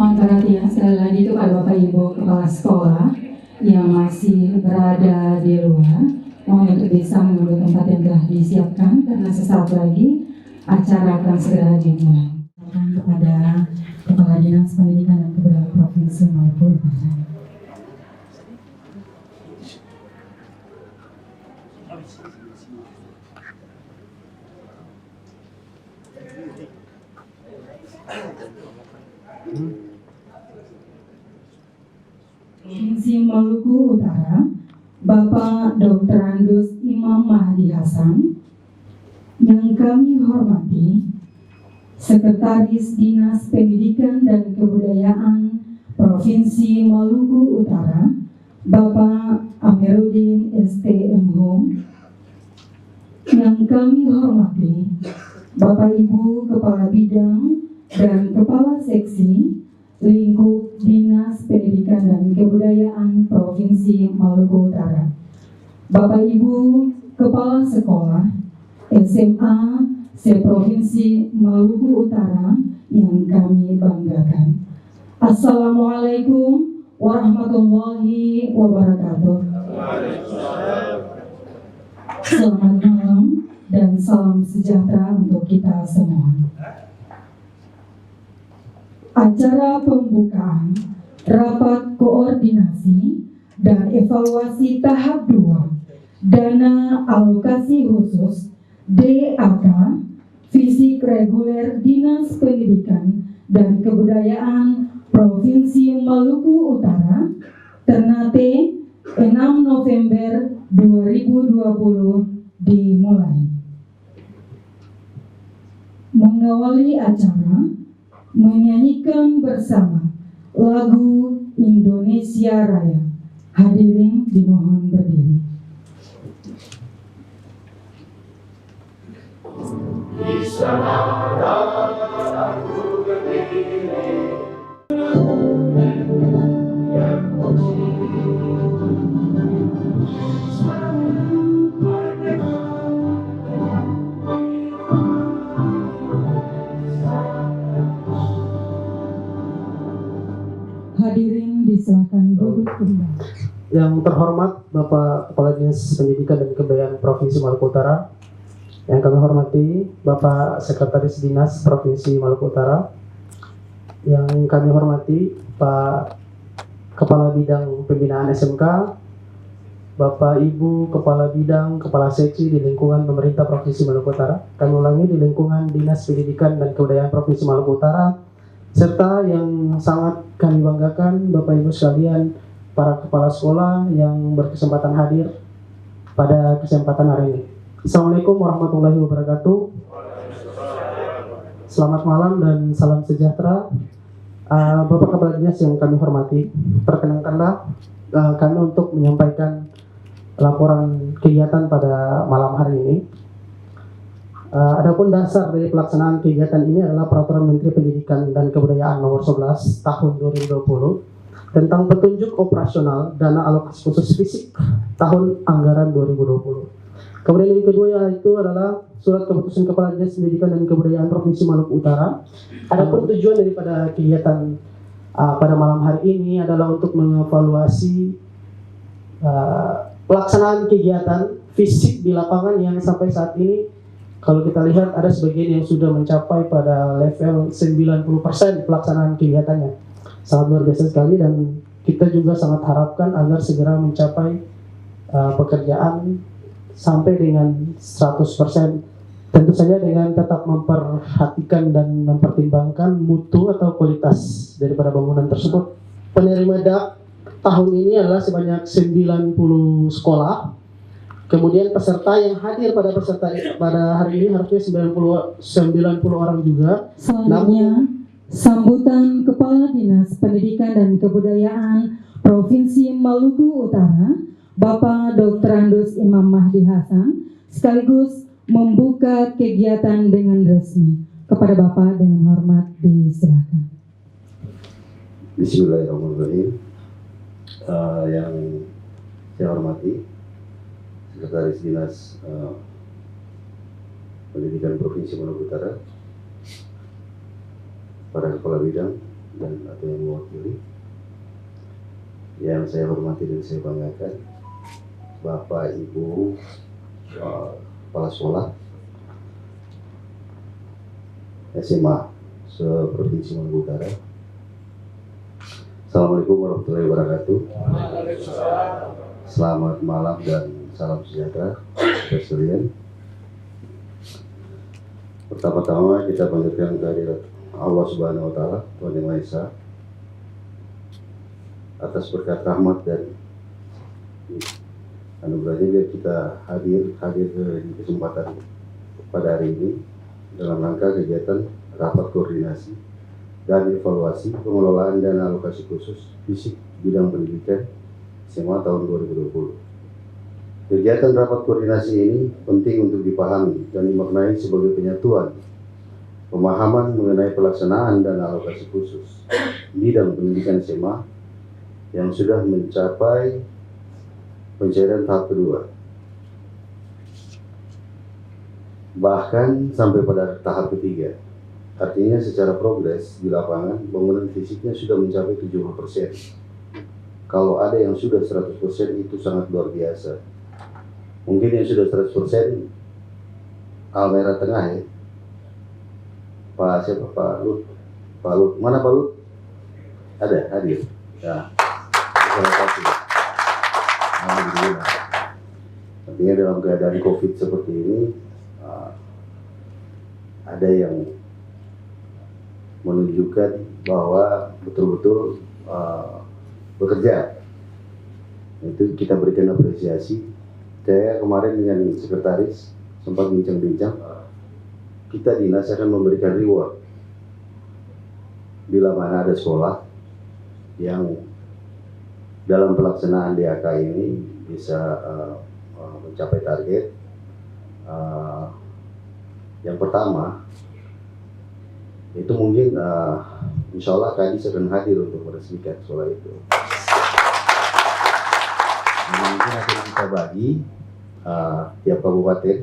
Mohon perhatian sekali lagi kepada Bapak Ibu Kepala Sekolah yang masih berada di luar. Mohon untuk bisa menunggu tempat yang telah disiapkan karena sesaat lagi acara akan segera dimulai. Kepada Kepala Dinas Pendidikan dan Kebudayaan Provinsi Maluku Utara. Provinsi Maluku Utara, Bapak Dr. Andus Imam Mahdi Hasan, yang kami hormati, Sekretaris Dinas Pendidikan dan Kebudayaan Provinsi Maluku Utara, Bapak Amiruddin STMH, yang kami hormati, Bapak Ibu Kepala Bidang dan Kepala Seksi Lingkup Dinas Pendidikan dan Kebudayaan Provinsi Maluku Utara, Bapak Ibu Kepala Sekolah SMA se-Provinsi Maluku Utara yang kami banggakan. Assalamualaikum warahmatullahi wabarakatuh. Selamat malam dan salam sejahtera untuk kita semua. Acara pembukaan rapat koordinasi dan evaluasi tahap 2 dana alokasi khusus DAK Fisik Reguler Dinas Pendidikan dan Kebudayaan Provinsi Maluku Utara Ternate 6 November 2020 dimulai. Mengawali acara, menyanyikan bersama lagu Indonesia Raya. Hadirin dimohon berdiri. Di sana aku berdiri yang hadirin disilakan duduk kembali. Yang terhormat Bapak Kepala Dinas Pendidikan dan Kebudayaan Provinsi Maluku Utara, yang kami hormati Bapak Sekretaris Dinas Provinsi Maluku Utara, yang kami hormati Pak Kepala Bidang Pembinaan SMK, Bapak Ibu Kepala Bidang Kepala Seksi di lingkungan Pemerintah Provinsi Maluku Utara, kami ulangi di lingkungan Dinas Pendidikan dan Kebudayaan Provinsi Maluku Utara, serta yang sangat kami banggakan Bapak Ibu sekalian, para kepala sekolah yang berkesempatan hadir pada kesempatan hari ini. Assalamualaikum warahmatullahi wabarakatuh. Selamat malam dan salam sejahtera. Bapak Kepala Dinas yang kami hormati, perkenankanlah kami untuk menyampaikan laporan kegiatan pada malam hari ini. Adapun dasar dari pelaksanaan kegiatan ini adalah Peraturan Menteri Pendidikan dan Kebudayaan Nomor 11 Tahun 2020 tentang petunjuk operasional dana alokasi khusus fisik tahun anggaran 2020. Kemudian yang kedua yaitu adalah Surat Keputusan Kepala Dinas Pendidikan dan Kebudayaan Provinsi Maluku Utara. Adapun tujuan daripada kegiatan pada malam hari ini adalah untuk mengevaluasi pelaksanaan kegiatan fisik di lapangan yang sampai saat ini kalau kita lihat ada sebagian yang sudah mencapai pada level 90% pelaksanaan kegiatannya. Sangat luar biasa sekali dan kita juga sangat harapkan agar segera mencapai pekerjaan sampai dengan 100%. Tentu saja dengan tetap memperhatikan dan mempertimbangkan mutu atau kualitas daripada bangunan tersebut. Penerima DAK tahun ini adalah sebanyak 90 sekolah. Kemudian peserta yang hadir pada hari ini harusnya 90 orang juga. Selanjutnya, sambutan Kepala Dinas Pendidikan dan Kebudayaan Provinsi Maluku Utara, Bapak Dr. Andus Imam Mahdi Hasan, sekaligus membuka kegiatan dengan resmi. Kepada Bapak dengan hormat disilakan. Bismillahirrahmanirrahim. Yang saya hormati Sekretaris Dinas Pendidikan Provinsi Maluku Utara, para kepala bidang, dan atau yang mewakili. Yang saya hormati dan saya banggakan, Bapak Ibu Kepala Sekolah SMA se-Provinsi Maluku Utara. Assalamualaikum warahmatullahi wabarakatuh. Selamat malam dan salam sejahtera untuk sekalian. Pertama-tama kita panjatkan kehadirat Allah Subhanahu wa Ta'ala, Tuhan Yang Maha Esa, atas berkat rahmat dan anugerahnya biar kita hadir di kesempatan pada hari ini dalam rangka kegiatan rapat koordinasi dan evaluasi pengelolaan dan alokasi khusus fisik bidang pendidikan SMA tahun 2020. Kegiatan rapat koordinasi ini penting untuk dipahami dan dimaknai sebagai penyatuan pemahaman mengenai pelaksanaan dan alokasi khusus bidang pendidikan SMA yang sudah mencapai pencairan tahap kedua. Bahkan sampai pada tahap ketiga. Artinya secara progres di lapangan, bangunan fisiknya sudah mencapai 70%. Kalau ada yang sudah 100% itu sangat luar biasa. Mungkin yang sudah 100% Almera Tengah ya. Pak siapa? Pak Lut. Mana Pak Lut? Ada, hadir. Ya. Terima kasih. Alhamdulillah. Artinya dalam keadaan COVID seperti ini, ada yang menunjukkan bahwa betul-betul bekerja. Itu kita berikan apresiasi. Saya kemarin dengan sekretaris sempat bincang-bincang, kita dinas akan memberikan reward bila mana ada sekolah yang dalam pelaksanaan DAK ini bisa mencapai target. Yang pertama itu mungkin insya Allah Kadis akan hadir untuk meresmikan sekolah itu. Jadi mungkin akan kita bagi tiap kabupaten,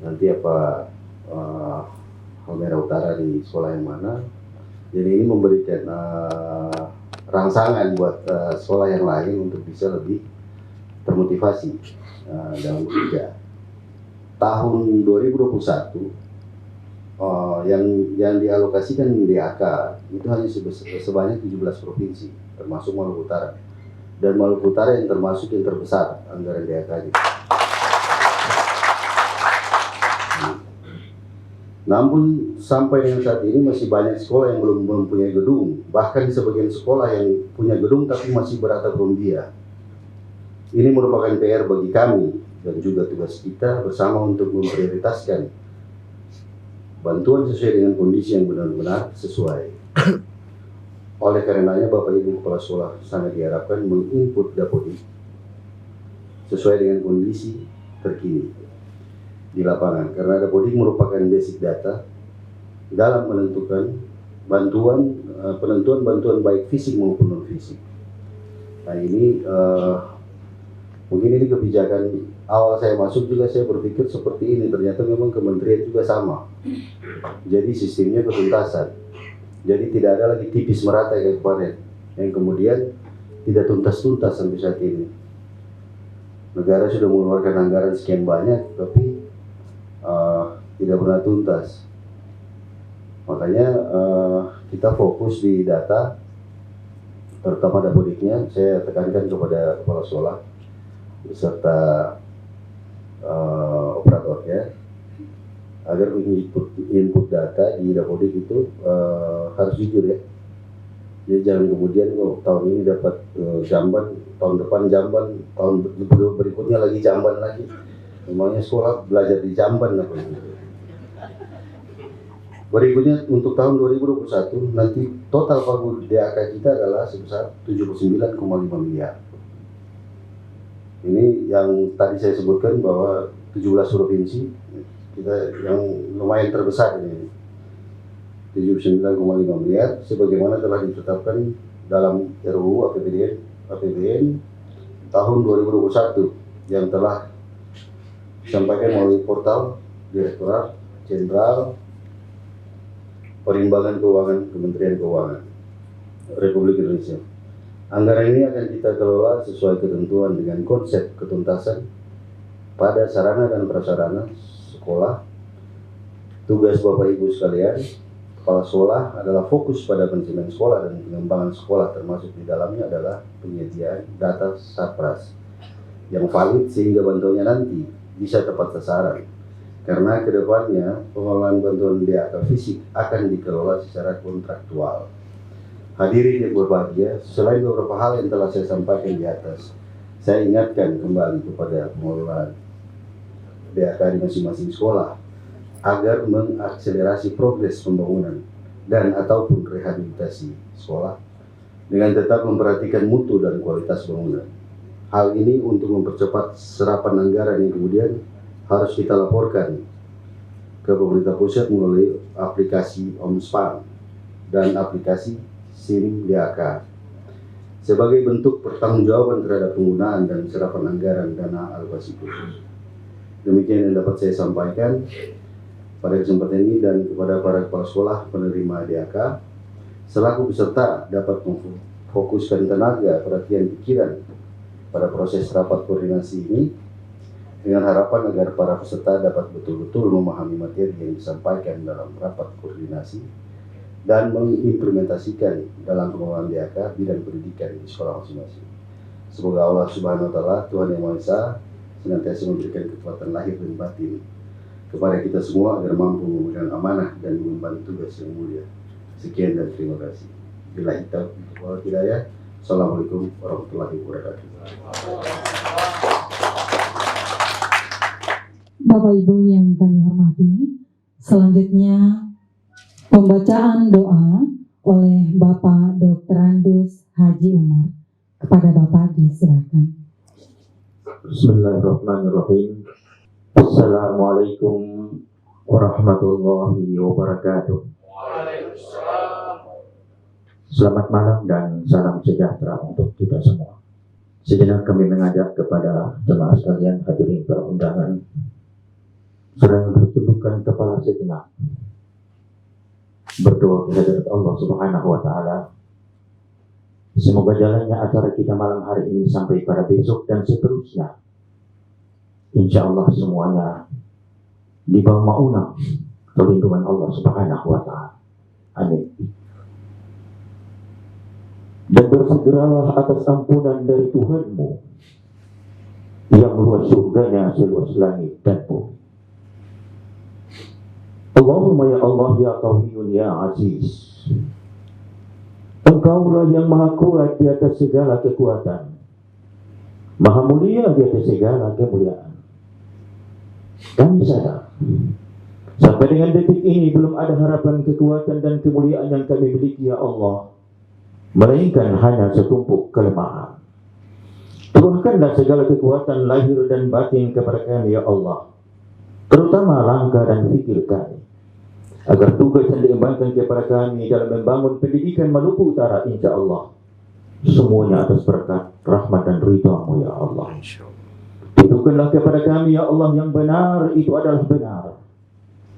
nanti apa Halmera Utara di sekolah yang mana. Jadi ini memberikan rangsangan buat sekolah yang lain untuk bisa lebih termotivasi dalam bekerja. Tahun 2021 yang dialokasikan DAK itu hanya sebanyak 17 provinsi, termasuk Maluku Utara. Dan Maluku Utara yang termasuk yang terbesar anggaran DAK-nya. Namun sampai dengan saat ini masih banyak sekolah yang belum mempunyai gedung. Bahkan di sebagian sekolah yang punya gedung tapi masih beratap rumbia. Ini merupakan PR bagi kami dan juga tugas kita bersama untuk memprioritaskan bantuan sesuai dengan kondisi yang benar-benar sesuai. Oleh karenanya Bapak Ibu Kepala Sekolah sangat diharapkan menginput Dapodik sesuai dengan kondisi terkini di lapangan, karena Dapodik merupakan basic data dalam menentukan penentuan bantuan baik fisik maupun non fisik. Nah ini mungkin ini kebijakan awal saya masuk juga saya berpikir seperti ini, ternyata memang kementerian juga sama. Jadi sistemnya ketuntasan. Jadi tidak ada lagi tipis merata kayak kemarin yang kemudian tidak tuntas-tuntas sampai saat ini. Negara sudah mengeluarkan anggaran sekian banyak tapi tidak pernah tuntas. Makanya kita fokus di data, terutama Dapodiknya. Saya tekankan kepada kepala sekolah beserta operatornya agar input data di Dapodik itu harus jujur ya. Jadi jangan kemudian tahun ini dapat jamban, tahun depan jamban, tahun berikutnya lagi jamban lagi. Memangnya sekolah belajar di jamban apa gitu. Berikutnya untuk tahun 2021 nanti total pagu DAK kita adalah sebesar 79,5 miliar. Ini yang tadi saya sebutkan bahwa 17 provinsi kita yang lumayan terbesar ini. 79,5 miliar sebagaimana telah ditetapkan dalam RUU APBN tahun 2021 yang telah disampaikan melalui portal Direktorat Jenderal Perimbangan Keuangan Kementerian Keuangan Republik Indonesia. Anggaran ini akan kita kelola sesuai ketentuan dengan konsep ketuntasan pada sarana dan prasarana sekolah. Tugas Bapak Ibu sekalian, kepala sekolah adalah fokus pada manajemen sekolah dan pengembangan sekolah, termasuk di dalamnya adalah penyediaan data SAPRAS yang valid sehingga bantuannya nanti bisa tepat sasaran. Karena kedepannya pengelolaan bantuan DAK fisik akan dikelola secara kontraktual. Hadirin yang berbahagia, selain beberapa hal yang telah saya sampaikan di atas, saya ingatkan kembali kepada pengelolaan DAK di masing-masing sekolah agar mengakselerasi progres pembangunan dan ataupun rehabilitasi sekolah dengan tetap memperhatikan mutu dan kualitas bangunan. Hal ini untuk mempercepat serapan anggaran yang kemudian harus kita laporkan ke pemerintah pusat melalui aplikasi OMSPAN dan aplikasi SIM DAK sebagai bentuk pertanggungjawaban terhadap penggunaan dan serapan anggaran dana alokasi khusus. Demikian yang dapat saya sampaikan pada kesempatan ini, dan kepada para kepala sekolah penerima DAK selaku peserta dapat memfokuskan tenaga, perhatian, pikiran pada proses rapat koordinasi ini dengan harapan agar para peserta dapat betul-betul memahami materi yang disampaikan dalam rapat koordinasi dan mengimplementasikan dalam pengelolaan DAK bidang pendidikan di sekolah masing-masing. Semoga Allah Subhanahu wa Ta'ala, Tuhan Yang Maha Esa, senantiasa memberikan kekuatan lahir dan batin kepada kita semua agar mampu memegang amanah dan mengemban tugas yang mulia. Sekian dan terima kasih. Billahi taufiq wal hidayah. Assalamualaikum warahmatullahi wabarakatuh. Bapak Ibu yang kami hormati, selanjutnya pembacaan doa oleh Bapak Dr. Andus Haji Umar. Kepada Bapak disilakan. Bismillahirrahmanirrahim. Assalamualaikum warahmatullahi wabarakatuh. Selamat malam dan salam sejahtera untuk kita semua. Sejenak kami mengajak kepada jemaah sekalian hadirin perundangan, sedang bertundukkan kepala sejenak, berdoa kehadirat Allah Subhanahu wa Ta'ala. Semoga jalannya acara kita malam hari ini sampai pada besok dan seterusnya, insya Allah semuanya di bawah maunah perlindungan Allah Subhanahu wa Ta'ala. Amin. Dan bersegeralah atas ampunan dari Tuhanmu yang luas surganya seluas langit dan bumi. Allahumma ya Allah ya Qawiyyun ya Aziz, Engkaulah yang maha kuat di atas segala kekuatan, maha mulia di atas segala kemuliaan. Kami sadar sampai dengan detik ini belum ada harapan kekuatan dan kemuliaan yang kami miliki ya Allah, melainkan hanya setumpuk kelemahan. Turunkanlah segala kekuatan lahir dan batin kepada kami ya Allah, terutama langkah dan fikir kami, agar tugas yang diembankan kepada kami dalam membangun pendidikan Maluku Utara insya Allah semuanya atas berkat rahmat dan ridha-Mu ya Allah. Tunjukkanlah kepada kami ya Allah yang benar itu adalah benar.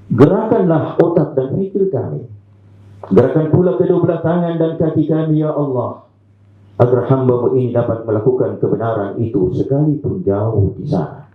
Gerakanlah otak dan fikir kami, gerakan pula kedua belah tangan dan kaki kami ya Allah, agar hamba-Mu ini dapat melakukan kebenaran itu sekalipun jauh di sana.